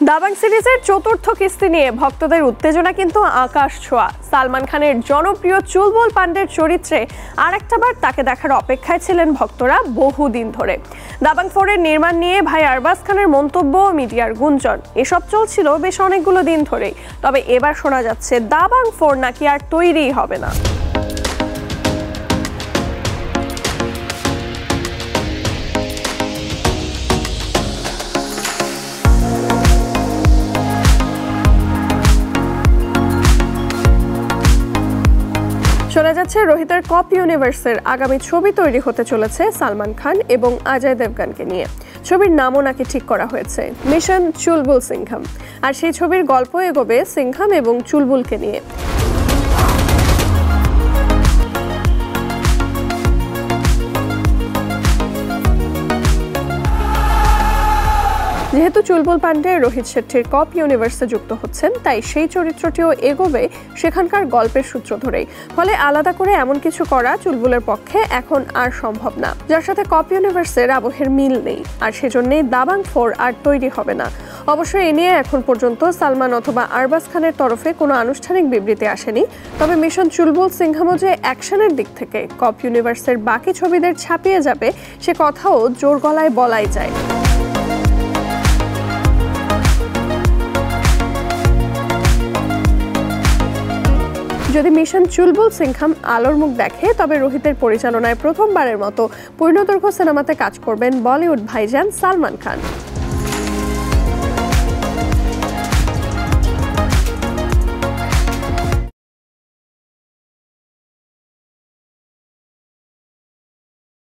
দাবাং সিরিজের চতুর্থ কিস্তি নিয়ে ভক্তদের উত্তেজনা কিন্তু আকাশ ছোঁয়া। সালমান খানের জনপ্রিয় চুলবুল পান্ডের চরিত্রে আরেকটাবার তাকে দেখার অপেক্ষায় ছিলেন ভক্তরা বহুদিন ধরে। দাবাং 4-এর নির্মাণ নিয়ে ভাই আরবাজ খানের মন্তব্য, মিডিয়ার গুঞ্জন এসব চলছিল বেশ অনেকগুলো দিন ধরেই। তবে এবার শোনা যাচ্ছে দাবাং 4 নাকি আর তৈরিই হবে না। শোনা যাচ্ছে রোহিতের কপ ইউনিভার্সের আগামী ছবি তৈরি হতে চলেছে সালমান খান এবং অজয় দেবগনকে নিয়ে। ছবির নামও নাকি ঠিক করা হয়েছে মিশন চুলবুল সিংঘম, আর সেই ছবির গল্প এগোবে সিংঘম এবং চুলবুলকে নিয়ে। যেহেতু চুলবুল পান্ডে রোহিত শেট্টির কপ ইউনিভার্সে যুক্ত হচ্ছেন, তাই সেই চরিত্রটিও এগোবে সেখানকার গল্পের সূত্র ধরেই। ফলে আলাদা করে এমন কিছু করা চুলবুলের পক্ষে এখন আর সম্ভব না, যার সাথে কপ ইউনিভার্সের আবহের মিল নেই। আর সেজন্যই দাবাং 4 আর তৈরি হবে না। অবশ্য এ নিয়ে এখন পর্যন্ত সালমান অথবা আরবাজ খানের তরফে কোনো আনুষ্ঠানিক বিবৃতি আসেনি। তবে মিশন চুলবুল সিংঘমও যে অ্যাকশনের দিক থেকে কপ ইউনিভার্সের বাকি ছবিদের ছাপিয়ে যাবে, সে কথাও জোর গলায় বলাই যায়। যদি মিশন চুলবুল সিংঘম আলোর মুখ দেখে, তবে রোহিতের পরিচালনায় প্রথমবারের মতো পূর্ণদৈর্ঘ্য সিনেমাতে কাজ করবেন বলিউড ভাইজান সালমান খান।